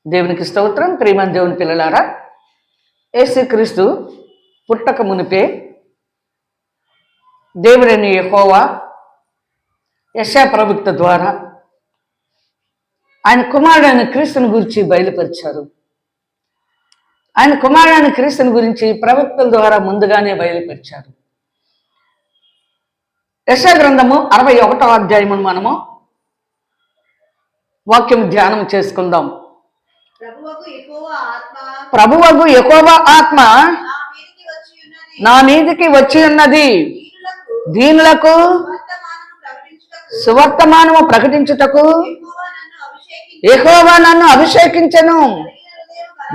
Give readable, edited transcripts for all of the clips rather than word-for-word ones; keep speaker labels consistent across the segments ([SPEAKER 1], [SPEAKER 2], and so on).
[SPEAKER 1] దేవునికి స్తోత్రం. ప్రియమైన దేవుని పిల్లలారా, యేసుక్రీస్తు పుట్టక మునిపే దేవుడైన యెహోవా యెషయా ప్రవక్త ద్వారా ఆయన కుమారుడైన క్రీస్తుని గురించి బయలుపరిచారు. ఆయన కుమారుడైన క్రీస్తుని గురించి ప్రవక్తల ద్వారా ముందుగానే బయలుపరిచారు. యెషయా గ్రంథము 61వ అధ్యాయమును మనము వాక్యం ధ్యానం చేసుకుందాం. ప్రభువగు యెహోవా ఆత్మ నా మీదికి వచ్చి ఉన్నది, దీనులకు సువర్తమానము ప్రకటించుటకు యెహోవా నన్ను అభిషేకించెను,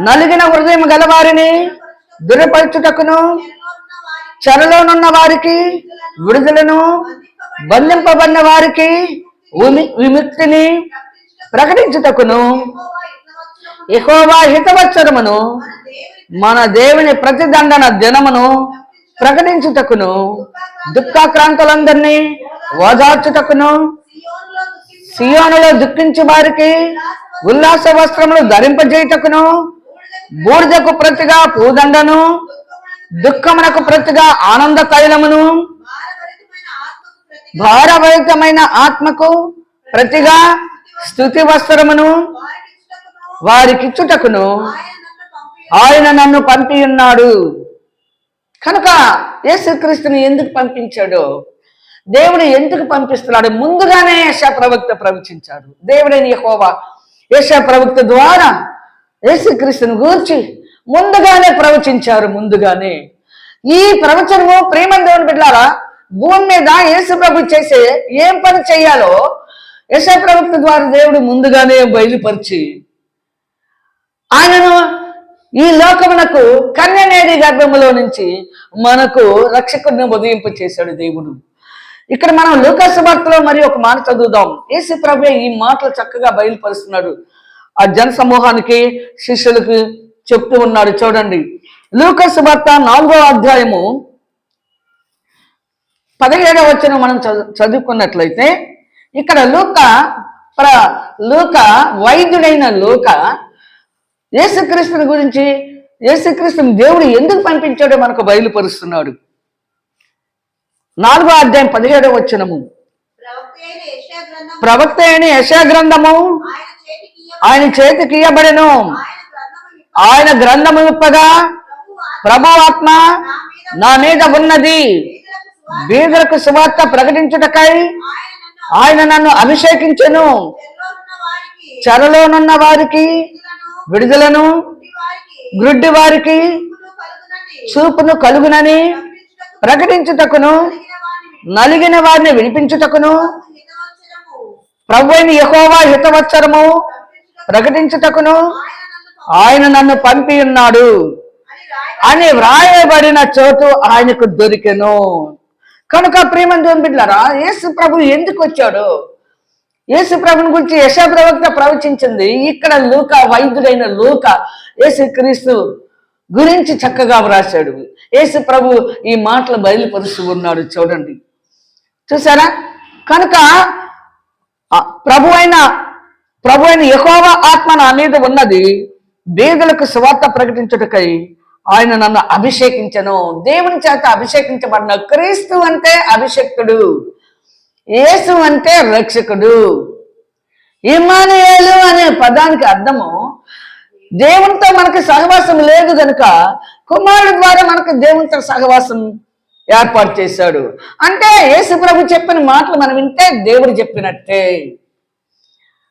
[SPEAKER 1] నలిగిన హృదయం గలవారిని దురపరచుటకును, చెరలోనున్న వారికి విడుదలను, బంధింపబడిన వారికి విముక్తిని ప్రకటించుటకును, యెహోవా హితవత్సరమును మన దేవుని ప్రతిదండన దినమును ప్రకటించుటకును, దుఃఖాక్రాంతులందరినీ ఓదార్చుటకును, సియోనులో దుఃఖించు వారికి ఉల్లాస వస్త్రములు ధరింపజేయుటకును, బూడిదకు ప్రతిగా పూదండను, దుఃఖమునకు ప్రతిగా ఆనంద తైలమును, భారభరితమైన ఆత్మకు ప్రతిగా స్తుతి వస్త్రమును వారికిచ్చుటకును ఆయన నన్ను పంపి ఉన్నాడు. కనుక యేసుక్రీస్తుని ఎందుకు పంపించాడో, దేవుడు ఎందుకు పంపిస్తున్నాడు ముందుగానే యెషయా ప్రవక్త ప్రవచించాడు. దేవుడైన యెహోవా యెషయా ప్రవక్త ద్వారా యేసుక్రీస్తుని గూర్చి ముందుగానే ప్రవచించారు. ముందుగానే ఈ ప్రవచనము ప్రియమైన దేవుని బిడ్డలారా, భూమి మీద యేసు ప్రభు చేసే ఏం పని చేయాలో యెషయా ప్రవక్త ద్వారా దేవుడు ముందుగానే బయలుపరిచి ఆయనను ఈ లోకమునకు కన్యనేడి గర్భములో నుంచి మనకు రక్షకుడిని ఉదయింప చేశాడు దేవుడు. ఇక్కడ మనం లూకా సువార్తలో మరి ఒక మాట చదువుదాం. యేసు ప్రభు ఈ మాటలు చక్కగా బయలుపరుస్తున్నాడు. ఆ జన సమూహానికి శిష్యులకు చెప్తూ ఉన్నాడు. చూడండి, లూకా సువార్త 4వ అధ్యాయము 17వ వచనం మనం చదువుకున్నట్లయితే, ఇక్కడ లూకా వైద్యుడైన లూకా యేసుక్రీస్తుని గురించి, యేసుక్రీస్తుని దేవుడు ఎందుకు పంపించాడో మనకు బయలుపరుస్తున్నాడు. 4వ అధ్యాయం 17వ వచనము, ప్రవక్త అయిన యెషయా గ్రంథము ఆయన చేతికి ఇయ్యబడెను, ఆయన గ్రంథము విప్పగా ప్రభు ఆత్మ నా మీద ఉన్నది, బీదలకు సువార్త ప్రకటించుటకై ఆయన నన్ను అభిషేకించెను, చెరలోనున్న వారికి విడుదలను, గ్రుడ్డి వారికి చూపును కలుగునని ప్రకటించుటకును, నలిగిన వారిని విడిపించుటకును, ప్రభువైన యెహోవా హితవత్సరము ప్రకటించుటకును ఆయన నన్ను పంపి ఉన్నాడు అని వ్రాయబడిన చోటు ఆయనకు దొరికెను. కనుక ప్రియమైన దేవుని బిడ్డలారా, యేసు ప్రభు ఎందుకు వచ్చాడు, యేసు ప్రభుని గురించి యెషయా ప్రవక్త ప్రవచించింది. ఇక్కడ లూకా వైద్యుడైన లూకా యేసుక్రీస్తు గురించి చక్కగా వ్రాశాడు. యేసు ప్రభు ఈ మాటలు బయలుపరుస్తూ ఉన్నాడు. చూడండి, చూసారా? కనుక ప్రభు అయిన యెహోవా ఆత్మ నా మీద ఉన్నది, బీదలకు సువార్త ప్రకటించుటకై ఆయన నన్ను అభిషేకించెను. దేవుని చేత అభిషేకించబడిన క్రీస్తు అంటే అభిషేక్తుడు, యేసు అంటే రక్షకుడు. ఇమ్మానుయేలు అనే పదానికి అర్థము దేవునితో మనకి సహవాసం లేదు కనుక కుమారుడు ద్వారా మనకు దేవునితో సహవాసం ఏర్పాటు చేశాడు. అంటే యేసు ప్రభు చెప్పిన మాటలు మనం వింటే దేవుడు చెప్పినట్టే.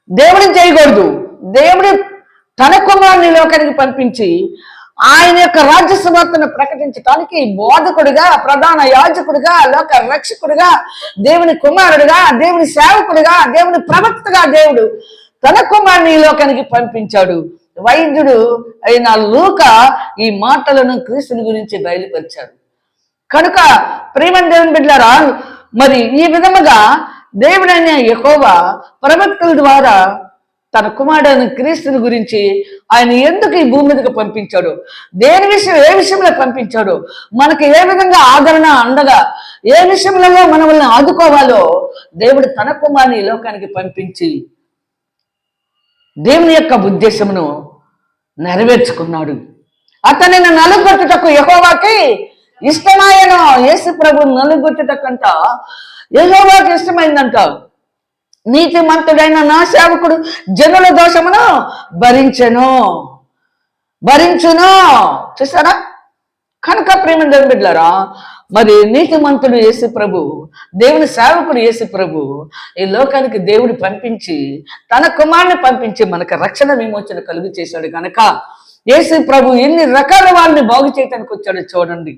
[SPEAKER 1] దేవుడు చేయకూడదు. దేవుడు తన కుమారుని లోకానికి పంపించి ఆయన యొక్క రాజ్య సువార్తను ప్రకటించడానికి బోధకుడిగా, ప్రధాన యాజకుడిగా, లోక రక్షకుడిగా, దేవుని కుమారుడిగా, దేవుని సేవకుడిగా, దేవుని ప్రవక్తగా దేవుడు తన కుమారుని లోకానికి పంపించాడు. వైద్యుడు అయిన లూకా ఈ మాటలను క్రీస్తుని గురించి బయలుపరిచాడు. కనుక ప్రియమైన దేవుని బిడ్డలారా, మరి ఈ విధముగా దేవుడైన యెహోవా ప్రవక్తల ద్వారా తన కుమారుడైన క్రీస్తుని గురించి ఆయన ఎందుకు ఈ భూమి మీదకి పంపించాడు, ఏ విషయంలో పంపించాడు, మనకి ఏ విధంగా ఆదరణ అండగా ఏ విషయంలో మనల్ని ఆదుకోవాలో దేవుడు తన కుమారుని లోకానికి పంపించి దేవుని యొక్క ఉద్దేశమును నెరవేర్చుకున్నాడు. అతనిని నలుగొట్టుటకు యెహోవాకి ఇష్టమాయను. యేసు ప్రభు నలుగొట్టుటకంట యెహోవాకి ఇష్టమైందంట. నీతిమంతుడైన నా సేవకుడు జనుల దోషమును భరించును. చూసారా? కనుక ప్రేమ దేవుని బిడ్డలారా, మరి నీతిమంతుడు యేసు ప్రభు, దేవుని సేవకుడు యేసు ప్రభు ఈ లోకానికి దేవుడు పంపించి తన కుమారుని పంపించి మనకు రక్షణ విమోచన కలుగు చేశాడు. కనుక యేసు ప్రభు ఎన్ని రకాల వాళ్ళని బాగు చేయడానికి వచ్చాడో చూడండి.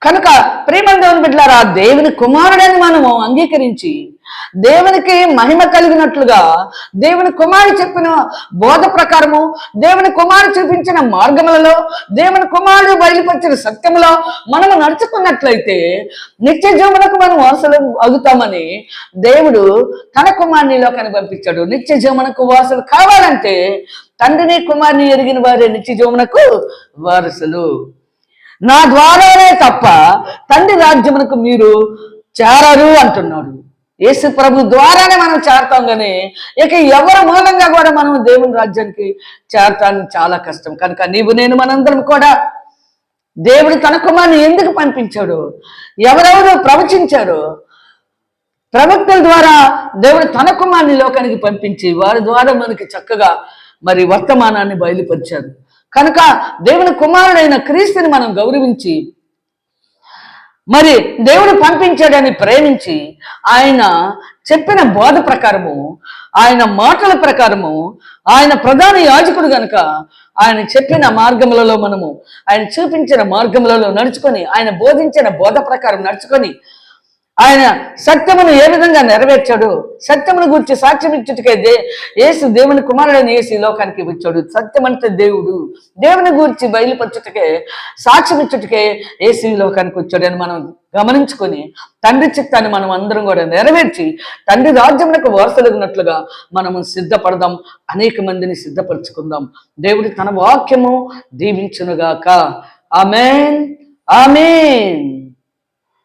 [SPEAKER 1] కనుక ప్రేమ దేవుని బిడ్డలారా, దేవుని కుమారుడని మనము అంగీకరించి దేవునికి మహిమ కలిగినట్లుగా దేవుని కుమారుడు చెప్పిన బోధ ప్రకారము, దేవుని కుమారుడు చూపించిన మార్గములలో, దేవుని కుమారుడు బయలుపరిచిన సత్యములో మనము నడుచుకున్నట్లయితే నిత్య జీవనకు మనం వారసులు అవుతామని దేవుడు తన కుమారుని లోకాన్ని పంపించాడు. నిత్య జీవనకు వారసులు కావాలంటే తండ్రిని కుమారుని ఎరిగిన వారే నిత్య జీవనకు వారసులు. నా ద్వారానే తప్ప తండ్రి రాజ్యమునకు మీరు చేరరు అంటున్నాడు. యేసు ప్రభు ద్వారానే మనం చేరతాం, కానీ ఇక ఎవరి మూలంగా కూడా మనం దేవుని రాజ్యానికి చేరటానికి చాలా కష్టం. కనుక నీవు నేను మనందరం కూడా దేవుడు తన కుమారుని ఎందుకు పంపించాడు, ఎవరెవరు ప్రవచించారు, ప్రవక్తల ద్వారా దేవుడు తన కుమారుని లోకానికి పంపించి వారి ద్వారా మనకి చక్కగా మరి వర్తమానాన్ని బయలుపరిచారు. కనుక దేవుని కుమారుడైన క్రీస్తుని మనం గౌరవించి మరి దేవుడు పంపించాడని ప్రేమించి ఆయన చెప్పిన బోధ ప్రకారము, ఆయన మాటల ప్రకారము, ఆయన ప్రధాన యాజకుడు గనుక ఆయన చెప్పిన మార్గములలో మనము, ఆయన చూపించిన మార్గములలో నడుచుకొని, ఆయన బోధించిన బోధ ప్రకారం నడుచుకొని, ఆయన సత్యమును ఏ విధంగా నెరవేర్చాడు, సత్యమును గురించి సాక్ష్యం ఇచ్చుటకే యేసు దేవుని కుమారుడైన యేసు ఈ లోకానికి వచ్చాడు. సత్యమంటే దేవుడు, దేవుని గురించి బయలుపరచుటకే, సాక్ష్యం ఇచ్చుటకే యేసు ఈ లోకానికి వచ్చాడని మనం గమనించుకొని తండ్రి చిత్తాన్ని మనం అందరం కూడా నెరవేర్చి తండ్రి రాజ్యమునకు వారసులున్నట్లుగా మనము సిద్ధపడదాం. అనేక మందిని సిద్ధపరచుకుందాం. దేవుడు తన వాక్యము దీవించునుగాక. ఆమేన్, ఆమేన్.